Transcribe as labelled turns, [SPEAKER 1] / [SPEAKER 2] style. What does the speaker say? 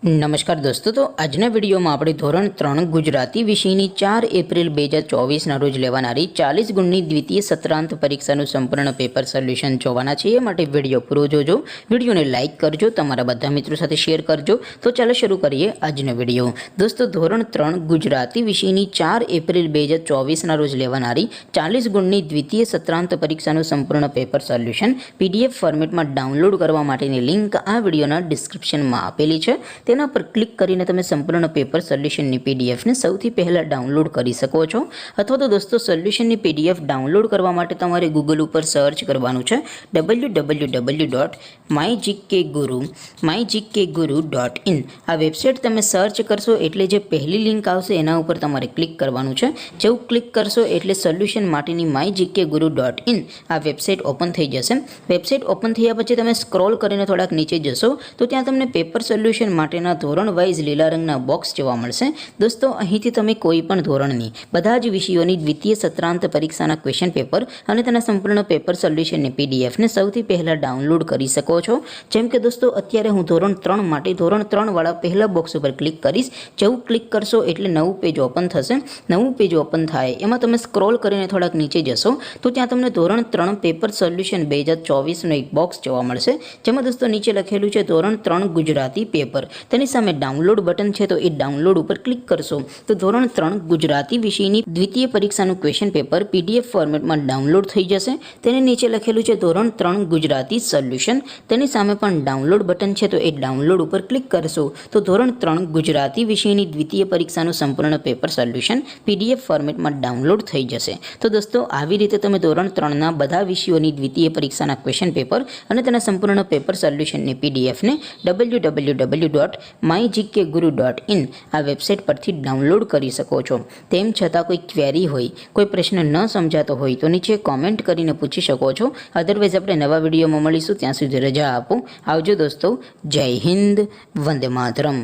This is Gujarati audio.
[SPEAKER 1] નમસ્કાર દોસ્તો, તો આજના વિડીયોમાં આપણે ધોરણ 3 ગુજરાતી વિષયની 4 એપ્રિલ 2024ના રોજ લેવાનારી 40 ગુણની દ્વિતીય સત્રાંત પરીક્ષાનું સંપૂર્ણ પેપર સોલ્યુશન જોવાના છે। એ માટે વિડીયો પૂરો જોજો, વિડીયોને લાઇક કરજો, તમારા બધા મિત્રો સાથે શેર કરજો। તો ચાલો શરૂ કરીએ આજનો વિડીયો। દોસ્તો, ધોરણ 3 ગુજરાતી વિષયની 4 એપ્રિલ 2024ના રોજ લેવાનારી 40 ગુણની દ્વિતીય સત્રાંત પરીક્ષાનું સંપૂર્ણ પેપર સોલ્યુશન PDF ફોર્મેટમાં ડાઉનલોડ કરવા માટેની લિંક આ વિડીયોના ડિસ્ક્રિપ્શનમાં આપેલી છે। તેના પર ક્લિક કરીને તમે સંપૂર્ણ પેપર સોલ્યુશનની પીડીએફને સૌથી પહેલાં ડાઉનલોડ કરી શકો છો। અથવા તો દોસ્તો, સોલ્યુશનની પીડીએફ ડાઉનલોડ કરવા માટે તમારે ગૂગલ ઉપર સર્ચ કરવાનું છે www.mygkguru.in। આ વેબસાઇટ તમે સર્ચ કરશો એટલે જે પહેલી લિંક આવશે એના ઉપર તમારે ક્લિક કરવાનું છે। જેવું ક્લિક કરશો એટલે સોલ્યુશન માટેની mygkguru.in આ વેબસાઇટ ઓપન થઈ જશે। વેબસાઇટ ઓપન થયા પછી તમે સ્ક્રોલ કરીને થોડાક નીચે જશો તો ત્યાં તમને પેપર સોલ્યુશન માટે ધોરણ વાઇઝ લીલા રંગના બોક્સ જોવા મળશે। દોસ્તો, અહીંથી તમે કોઈ પણ ધોરણની બધા જ વિષયોની દ્વિતીય સત્રાંત પરીક્ષાના ક્વેશ્ચન પેપર અને તેના સંપૂર્ણ પેપર સોલ્યુશનની પીડીએફને સૌથી પહેલાં ડાઉનલોડ કરી શકો છો। જેમ કે દોસ્તો, અત્યારે હું ધોરણ 3 માટે ધોરણ 3 વાળા પહેલા બોક્સ ઉપર ક્લિક કરીશ। જેવું ક્લિક કરશો એટલે નવું પેજ ઓપન થશે। નવું પેજ ઓપન થાય એમાં તમે સ્ક્રોલ કરીને થોડાક નીચે જશો તો ત્યાં તમને ધોરણ 3 પેપર સોલ્યુશન 2024નું એક બોક્સ જોવા મળશે, જેમાં દોસ્તો નીચે લખેલું છે ધોરણ 3 ગુજરાતી પેપર। તેની સામે ડાઉનલોડ બટન છે, તો એ ડાઉનલોડ ઉપર ક્લિક કરશો તો ધોરણ 3 ગુજરાતી વિષયની દ્વિતીય પરીક્ષાનું ક્વેશ્ચન પેપર PDF ફોર્મેટમાં ડાઉનલોડ થઈ જશે। તેની નીચે લખેલું છે ધોરણ 3 ગુજરાતી સોલ્યુશન, તેની સામે પણ ડાઉનલોડ બટન છે, તો એ ડાઉનલોડ ઉપર ક્લિક કરશો તો ધોરણ 3 ગુજરાતી વિષયની દ્વિતીય પરીક્ષાનું સંપૂર્ણ પેપર સોલ્યુશન PDF ફોર્મેટમાં ડાઉનલોડ થઈ જશે। તો દોસ્તો, આવી રીતે તમે ધોરણ 3ના બધા વિષયોની દ્વિતીય પરીક્ષાના ક્વેશ્ચન પેપર અને તેના સંપૂર્ણ પેપર સોલ્યુશનની પીડીએફને www.mygkguru.in આ વેબસાઇટ પરથી ડાઉનલોડ કરી શકો છો। તેમ છતાં કોઈ ક્વેરી હોય, કોઈ પ્રશ્ન ન સમજાતો હોય તો નીચે કોમેન્ટ કરીને પૂછી શકો છો। અધરવાઇઝ આપણે નવા વિડીયોમાં મળીશું, ત્યાં સુધી રજા આપો। આવજો દોસ્તો, જય હિન્દ, વંદે માતરમ।